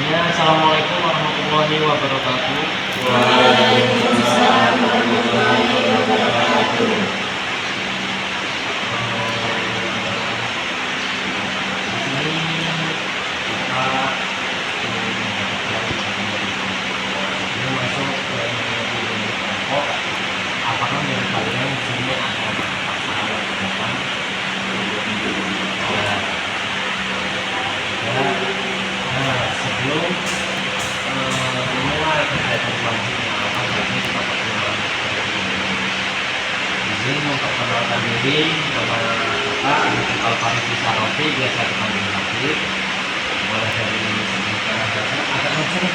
Ya, assalamualaikum warahmatullahi wabarakatuh. Waalaikumsalam warahmatullahi wabarakatuh. Ini masuk ke pokok. Apakah dari kalian di sini ada masalah tentang ya, ya. Nah, sebelum memulai kegiatan selanjutnya, apa saja kita perkenalan terlebih dahulu. Izin memperkenalkan diri, nama kakak Al-Farid Sarofi, biasa dipanggil Habib. Mulai dari sebelumnya agak langsung.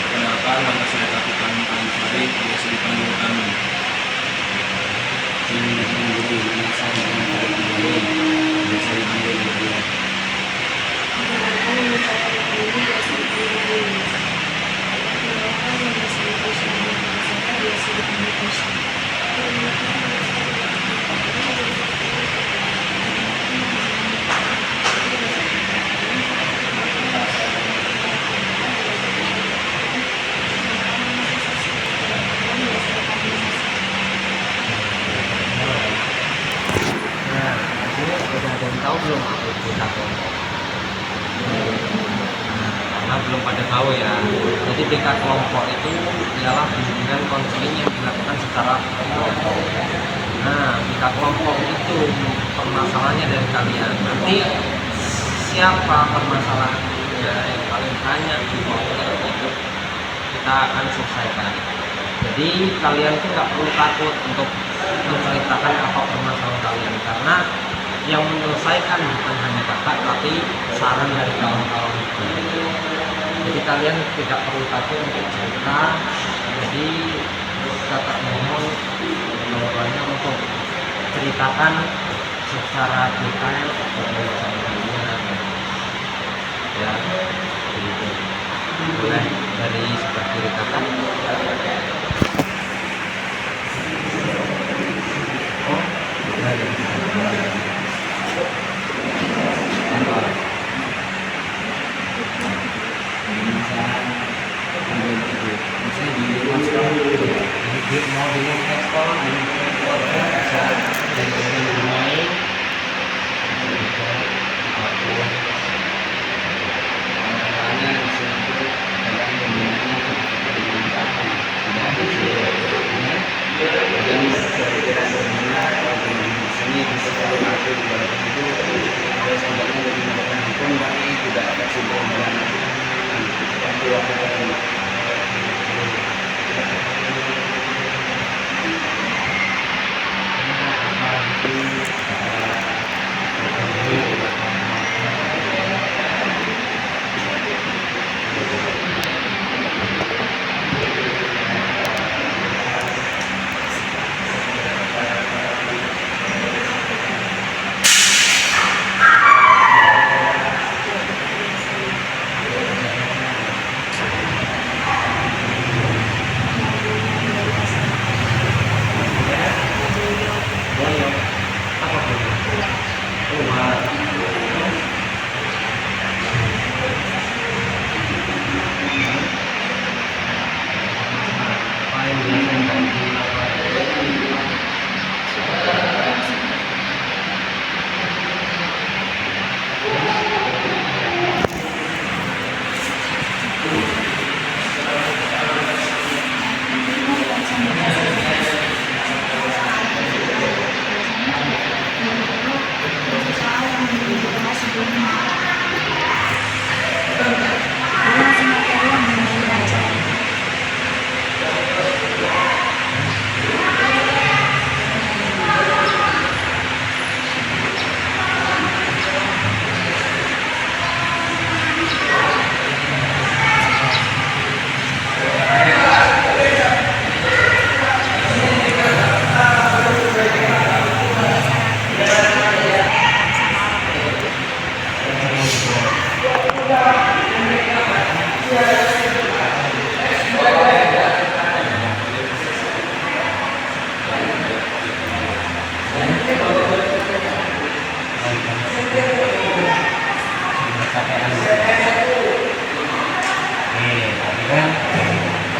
Perkenalkan, nama saya Kapitan Al-Farid, biasa dipanggil Kami. Nama saya Muhammad Farid, biasa dipanggil Nadia. Perkenalkan, nama saya Rani, biasa dipanggil Rini. Perkenalkan, nama saya Aisyah Muhammad, biasa dipanggil Aisyah. Perkenalkan, nama saya Nah, ini udah ada yang tahu belum apa itu beta kelompok? Nah, karena belum pada tahu ya. Jadi BK kelompok itu ialah bimbingan konseling yang dilakukan secara kelompok. Nah, BK kelompok itu permasalahannya dari kalian. Nanti siapa permasalahannya yang paling banyak di kelompok itu kita akan selesaikan. Jadi kalian tuh nggak perlu takut untuk menceritakan apa permasalahan kalian, karena yang menyelesaikan bukan hanya kakak tapi saran dari kawan-kawan juga. Jadi kalian tidak perlu takut untuk cerita. Jadi kakak mohon banyak untuk ceritakan secara detail permasalahan kalian. Ya, begitu. Boleh dari sebelah kiri kakak. Oh, boleh dari sebelah kiri. Mau di ekspor, di ekspor bisa dari rumah kecapean gitu. Nih tadi kan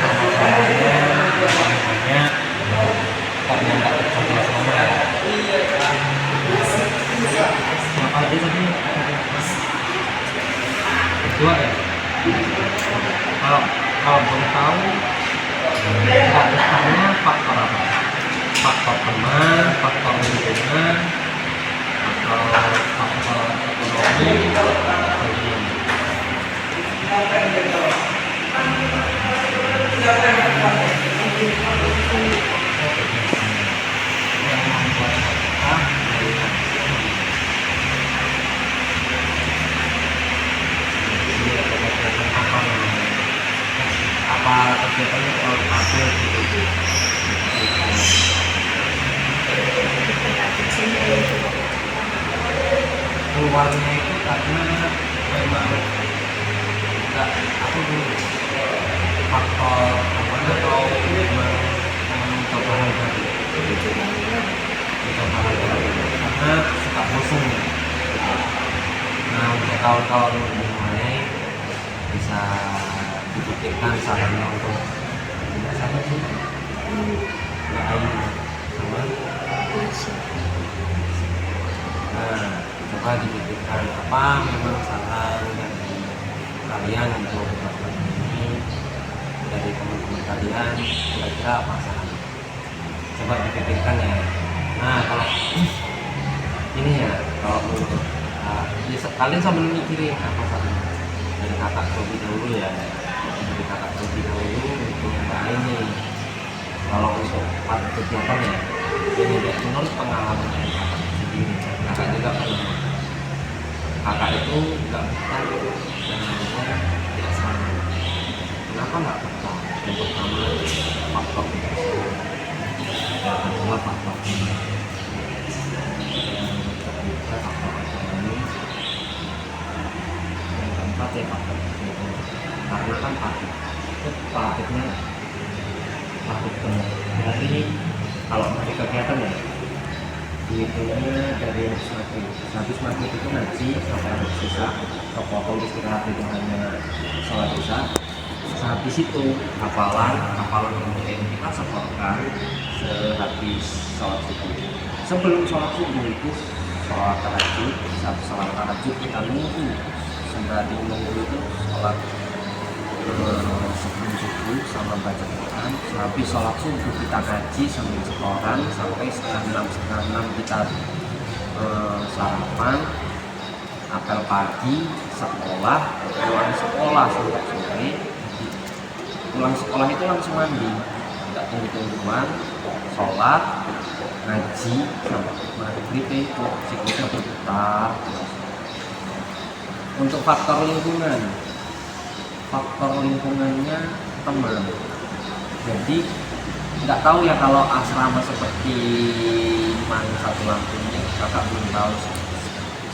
masalahnya yang paling banyak kok yang nggak tercapai sama ya. Apa aja tadi? Dua ya. Kalau boleh tahu nggak besarnya faktor apa? Faktor teman, faktor lingkungan, atau faktor ekonomi, atau gimana? Yang membuat kita melihat apa kegiatannya terlalu padat gitu. Keluarnya itu karena memang enggak aku dulu faktor apa atau memang mencoba hal baru, mencoba hal baru karena suka bosan ya. Nah untuk kawan-kawan mulai bisa dipikirkan sarannya untuk tidak sama sih nggak ayu sama. Nah coba dipikirkan apa memang saran dari kalian untuk melakukan ini, dari teman-teman kalian kira-kira apa saran, coba dipikirkan ya. Nah kalau ini ya kalau menurut kalian sambil mikirin apa saran dari kakak Tobi dahulu ya, dari kakak Tobi dahulu untuk mbak ini. Kalau untuk part kegiatan ya ini ya menurut pengalaman dari kakak sendiri, kakak juga pernah, kakak itu nggak betah yang namanya di asrama. Kenapa nggak betah? Yang pertama faktor kebersihan, yang kedua faktor teman, yang ketiga faktor ekonomi, yang keempat ya faktor kegiatan. Karena kan paketnya paket penuh dari kalau dari kegiatan ya dihitungnya dari habis maghrib itu ngaji sampai habis sisa, kalau istirahat itu hanya sholat isya. Sehabis itu hafalan kemudian kita setorkan sehabis sholat subuh. Sebelum sholat subuh itu sholat tahajud, satu sholat tahajud kita nunggu sembari nunggu itu sholat sebelum subuh sama baca Quran. Habis sholat subuh kita ngaji sambil setoran sampai setengah enam kita sarapan, apel pagi, sekolah, pulang sekolah sampai sore. Pulang sekolah itu langsung mandi, nggak tunggu-tungguan, sholat, ngaji sampai maghrib itu siklusnya berputar. Untuk faktor lingkungannya teman. Jadi nggak tahu ya kalau asrama seperti Satu Lampung ini, kakak belum tahu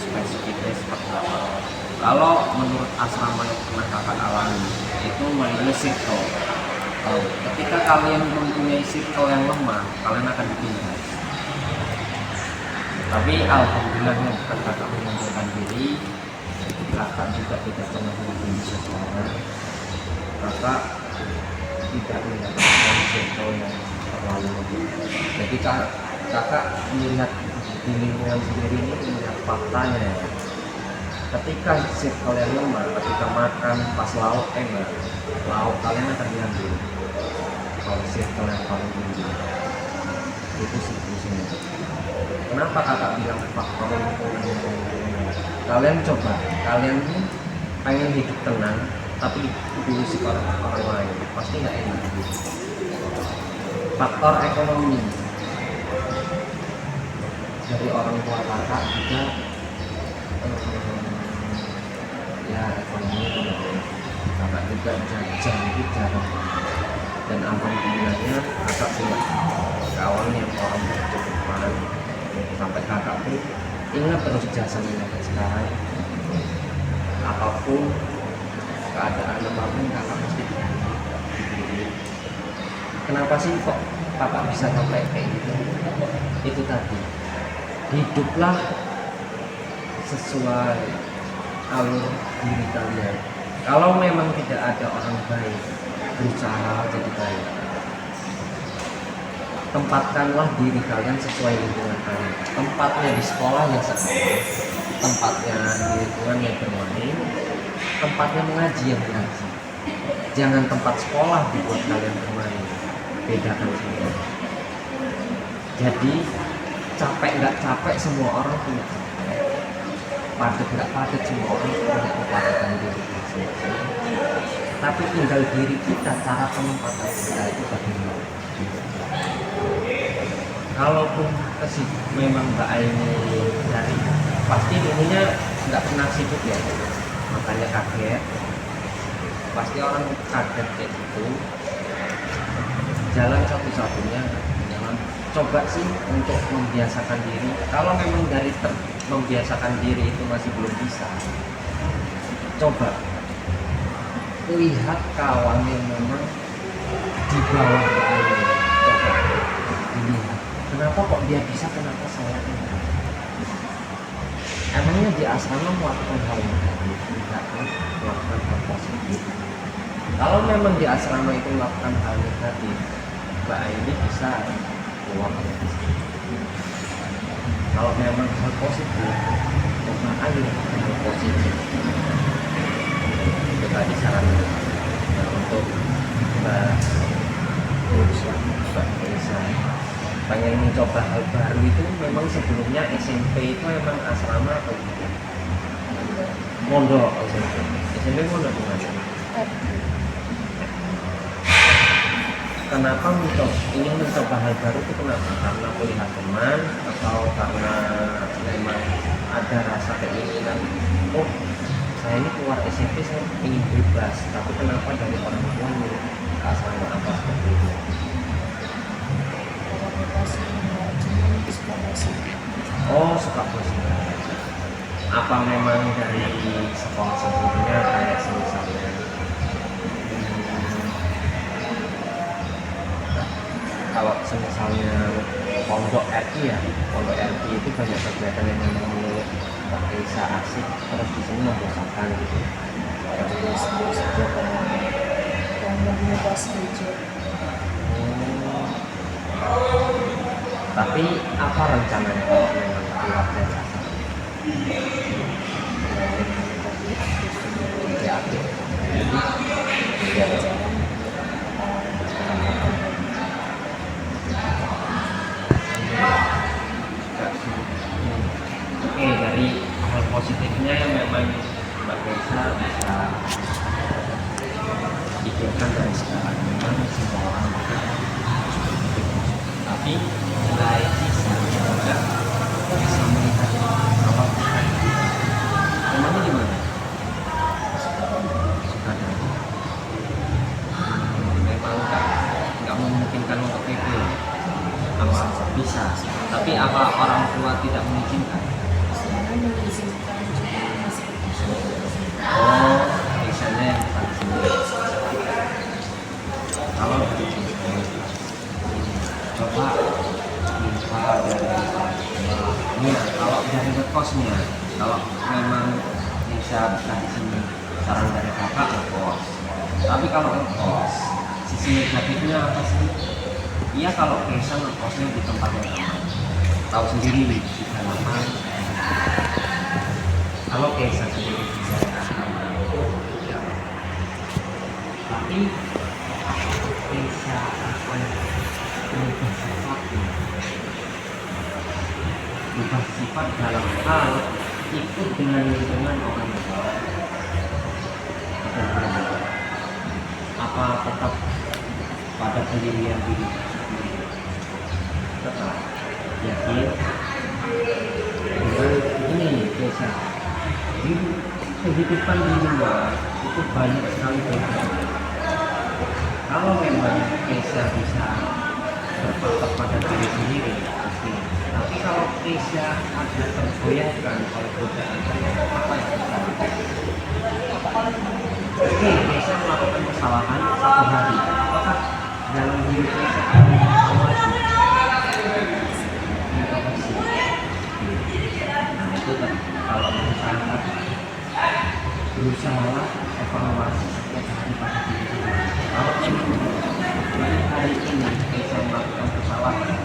spesifiknya seperti apa. Kalau menurut asrama yang pernah kakak alami itu mainnya circle. Ketika kalian mempunyai circle yang lemah, kalian akan ditinggal. Tapi alhamdulillahnya bukan kakak mengumpulkan diri, kakak juga tidak pernah menghubungi seseorang. Kakak tidak mendapatkan circle yang terlalu lemah. Jadi kakak melihat di lingkungan sendiri ini, melihat faktanya ya. Ketika circle yang lemah, ketika makan pas lauk enak, lauk kalian akan diambil. Kalau circle yang paling tinggi itu siklusnya. Kenapa kakak bilang faktor lingkungan? Kalian coba, kalian ini pengen hidup tenang tapi diurusi orang lain, pasti nggak enak. Faktor ekonomi dari orang tua kakak juga ya ekonomi tidak, kakak juga jajan itu jarang. Dan alhamdulillahnya kakak punya kawan yang orang berkecukupan, sampai kakak pun ingat terus jasanya sampai sekarang. Apapun keadaan apapun kakak pasti diberi. Kenapa sih kok kakak bisa sampai kayak gitu? Itu tadi, hiduplah sesuai alur diri kalian. Kalau memang tidak ada orang baik, berusaha jadi baik. Tempatkanlah diri kalian sesuai lingkungan kalian. Tempatnya di sekolah ya sekolah, tempatnya di lingkungan yang bermain, tempatnya mengaji yang mengaji. Jangan tempat sekolah dibuat kalian bermain. Bedakan semua. Jadi capek nggak capek semua orang punya capek. Padat nggak padat semua orang punya kepadatan diri masing-masing. Tapi tinggal diri kita, cara penempatan kita itu bagaimana. Kalaupun memang Mbak Aini dari pasti ininya nggak pernah sibuk ya, makanya kaget. Pasti orang kaget kayak gitu. Jalan satu-satunya adalah coba sih untuk membiasakan diri. Kalau memang dari membiasakan diri itu masih belum bisa, coba lihat kawan yang memang di bawah Mbak Aini. Coba dilihat. Kenapa kok dia bisa, kenapa saya tidak? Emangnya di asrama melakukan hal yang negatif, tidak kan? Melakukan hal positif. Kalau memang di asrama itu melakukan hal negatif, Mbak Aini bisa keluar dari asrama. Kalau memang hal positif, coba ayo hal positif. Itu tadi saran untuk Mbak Elisa. Pengen mencoba hal baru itu memang sebelumnya SMP itu memang asrama atau bukan? Mondok SMP mondok di mana? Kenapa ingin mencoba hal baru itu kenapa? Karena melihat teman atau karena memang ada rasa keinginan, oh saya ini keluar SMP saya ingin bebas, tapi kenapa dari orang tua milih ke asrama apa seperti itu? Oh, suka musik. Apa memang dari sekolah sebelumnya kayak misalnya kalau misalnya pondok RI ya, pondok RI itu banyak kegiatan yang memang menurut Mbak Elisa asik, terus di sini membosankan gitu. Tapi apa rencananya kalau memang keluar dari asrama? Ya, Oke, dari hal positifnya yang memang Mbak Elisa bisa pikirkan dari sekarang, memang semua orang tapi mulai bisa juga bisa melihat kalau memangnya gimana? Suka dari memang nggak memungkinkan untuk PP apa bisa, tapi apa orang tua tidak mengizinkan? Oh, biasanya yang paling sendiri. Kalau coba minta dari kalau dari kosnya, kalau memang bisa di sini saran dari kakak kos. Tapi kalau kos, sisi negatifnya apa sih? Iya, kalau bisa ngekosnya di tempat yang aman, tahu sendiri di halaman. Kalau bisa sendiri bisa aman, ya. Tapi bisa akan berubah sifat dalam hal ikut dengan lingkungan orang lain. Apa tetap pada pendirian diri sendiri? Tetap yakin dengan ini biasa di kehidupan di luar itu banyak sekali perbedaan. Kalau memang bisa berpatok pada diri sendiri pasti. Tapi kalau ada tergoyahkan oleh godaan, apa yang bisa? Oke, melakukan kesalahan satu hari. Apakah dalam hidup ada evaluasi? Nah itu kalau misalnya berusaha evaluasi setiap hari pada diri sendiri. Kalau memang hari ini saya melakukan kesalahan,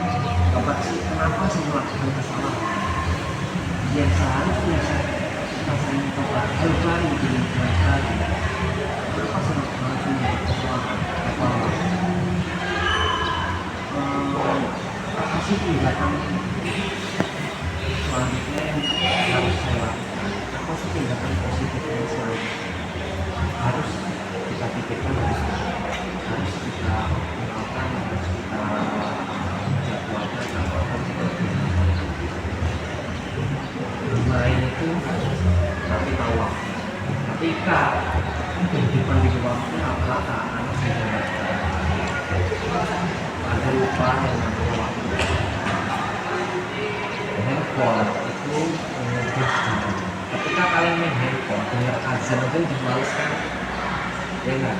apa sih, kenapa saya melakukan kesalahan yang seharusnya saya coba cari dengan baik, kenapa saya harus membuat kesalahan evaluasi. Apa sih tindakan selanjutnya yang harus saya lakukan? Apa sih tindakan positif yang selanjutnya harus kita pikirkan, harus kita optimalkan, harus kita jadwalkan atau harus kita main itu tapi tahu waktu. Ketika kehidupan di luar itu rata-rata anak muda ada lupa yang namanya waktu. Handphone itu mengubah zaman. Ketika kalian main handphone dengar azan itu dimales kan? Ya enggak?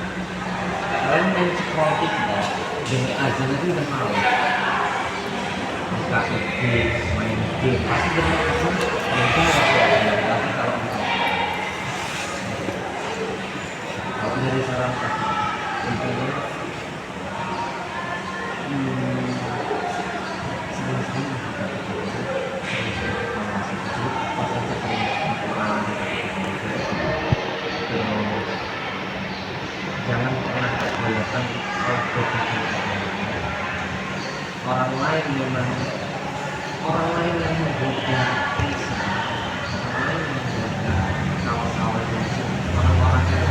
Kalian main scroll TikTok dengar azan itu udah malas. Buka IG, main game, pasti dengar azan mungkin waktu. Tapi kalau dari saran tadi intinya jangan pernah kelihatan orang lain memang orang lain yang membuatnya orang lain yang membuatnya kawan-kawan orang-orang yang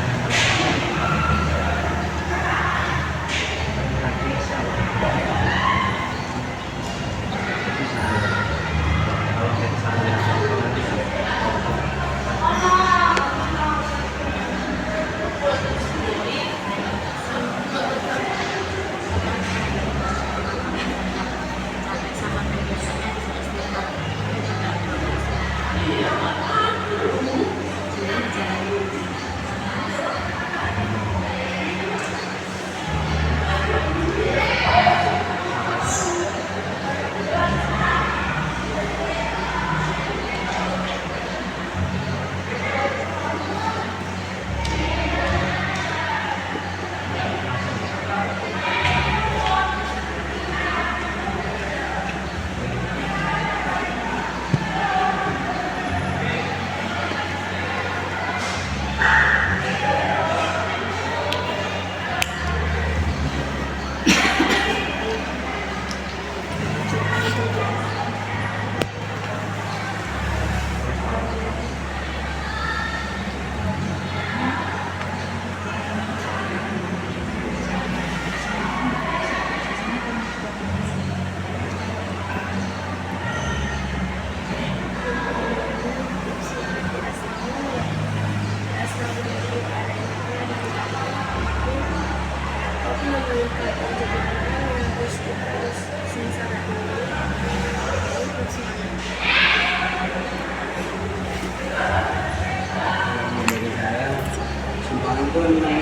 kalau misalnya itu memang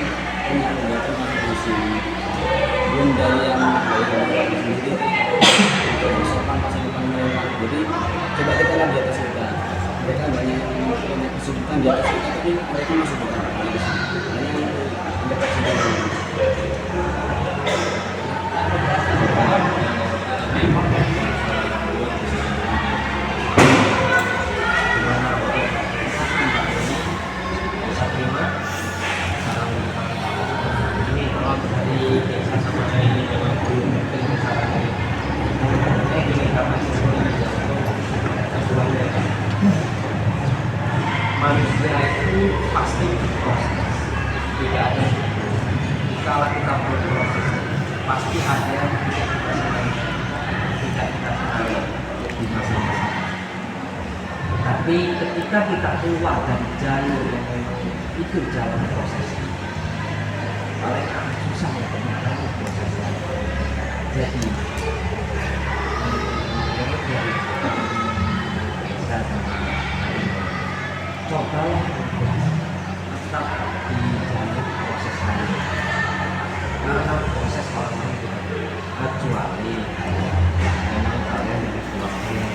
punya kegiatan masing-masing, belum dari yang sendiri untuk persiapan masa depan mereka. Jadi coba kita lihat di atas kita, mereka banyak yang punya kesibukan di atas kita, tapi mereka masih bukan di sini. Hanya untuk mendeteksi manusia itu pasti berproses, tidak ada kalau kita berproses pasti ada yang tidak kita senangi, tidak kita senangi di masa-masa. Tapi ketika kita keluar dari jalur yang memang itu jalan proses, paling akan susah untuk mengalami prosesnya. Jadi cobalah tetap di jalur proses lain, karena proses orang lain tidak kecuali memang kalian dari keluarga yang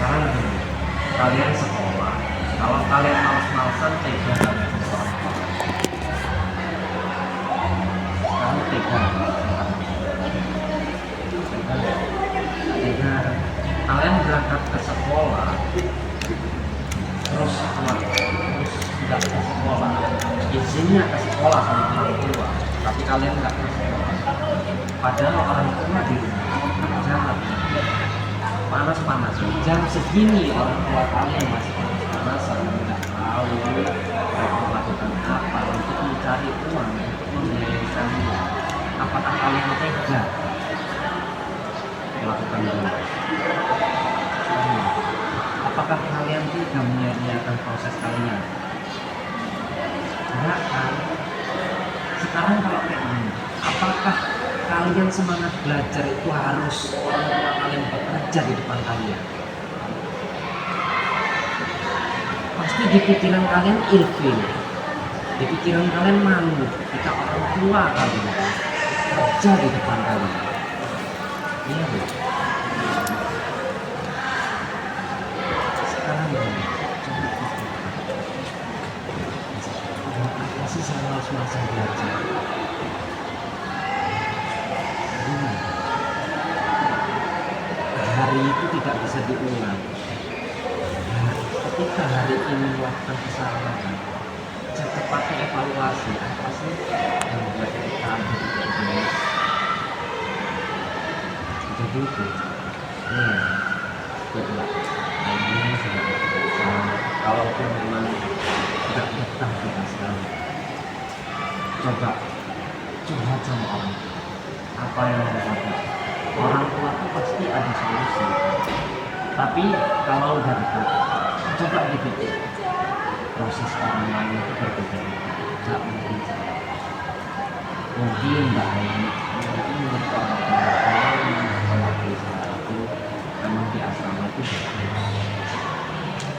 karena kalian sekolah Kalau kalian males-malesan, tega kalian sama orang tua. Kamu tega, tega. Kalian berangkat ke sekolah, terus nggak ke sekolah, izinnya ke sekolah sama orang tua, tapi kalian nggak ke sekolah. Padahal orang tua di rumah jalan panas-panas, jam segini orang tua kalian masih panas-panasan, nggak tahu mereka melakukan apa untuk mencari uang untuk membiayai kamu. Apakah kalian tega melakukan itu? Apakah kalian tidak menyediakan proses kalian? Enggak kan? Sekarang kalau kayak gini, apakah kalian semangat belajar itu harus orang tua kalian bekerja di depan kalian? Pasti di pikiran kalian ilfil, di pikiran kalian malu ketika orang tua kalian kerja di depan kalian. Iya Bu. Sekarang ini coba apa sih saya harus masa belajar? Hari itu tidak bisa diulang. Ketika hari ini melakukan kesalahan, secepatnya evaluasi apa sih yang membuat kita begini. Jadi itu, ya, coba. Ini sudah kalaupun memang tidak betah kita sekarang, coba curhat sama orang. Apa yang membuat orang tua itu pasti ada solusi. Tapi kalau udah dekat, coba dipikir proses orang lain itu berbeda. Tidak mungkin sama. Mungkin Mbak Aini, mungkin menurut orang tua kalau itu memang di asrama itu berbeda.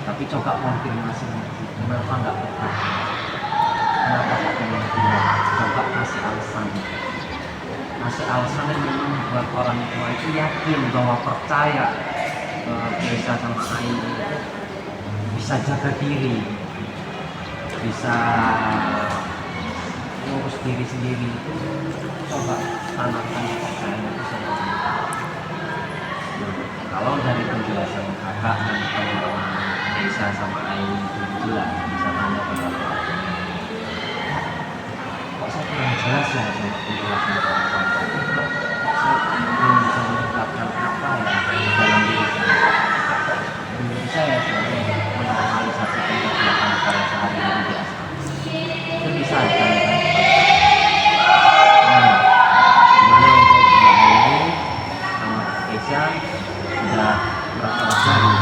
Tapi coba konfirmasi lagi, kenapa nggak betah? Kenapa kok pengen keluar? Coba kasih alasan. Masih alasan yang memang membuat orang tua itu yakin bahwa percaya bisa sama Aini bisa jaga diri, bisa ngurus diri sendiri. Itu coba tanamkan kepercayaan itu sama kalau dari penjelasan kakak dan teman-teman bisa sama Aini itu jelas, bisa tanya ke bapak, kok saya kurang jelas ya sama penjelasan kakak, saya belum bisa mengungkapkan apa ya dalam diri saya. Belum bisa ya sebenarnya menormalisasi penjelasan saya sehari-hari di asrama. Itu bisa ditanyakan kepada gimana untuk Mbak Aini sama Keisha sudah berapa hari?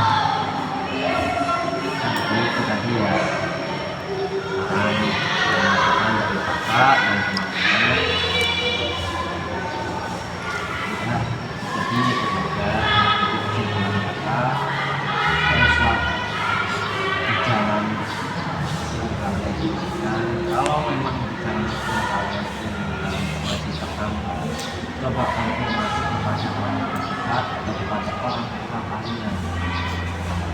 Jadi itu tadi ya saran dari kakak dan teman-teman. Jadi semoga itu dengan kakak teruslah di jalan yang kalian inginkan. Kalau memang di jalan yang kalian inginkan masih terhambat, coba konfirmasi kepada orang terdekat atau kepada orang tua kalian.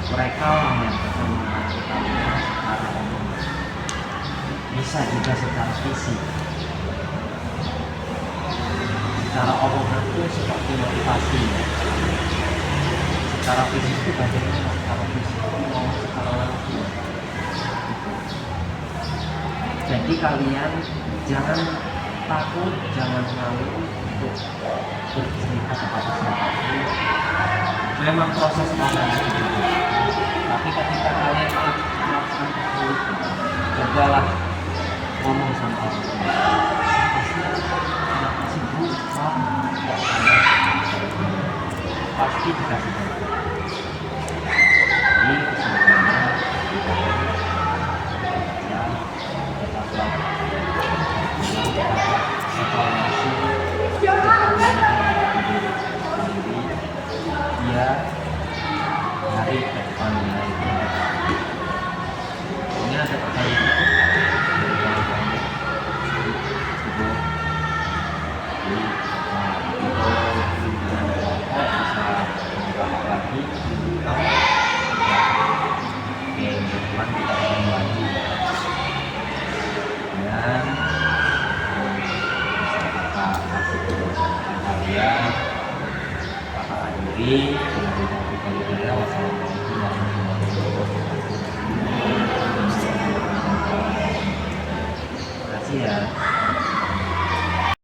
Mereka lah yang bisa membantu kalian secara umum, bisa juga secara fisik. Secara omongan itu seperti motivasi. Secara fisik itu bagaimana? Secara fisik itu mau secara langsung. Jadi kalian jangan takut, jangan malu untuk bercerita kepada siapapun. Memang proses orang itu, tapi ketika kalian melakukan kesulitan, cobalah ngomong sama orang tua. Kenapa sih Bu? Pasti dikasih tahu. Jadi sebenarnya kita evaluasi dia hari ke depannya itu. Ini ada pertanyaan dari kawan-kawan itu pimpinan kelompok bisa membuat ini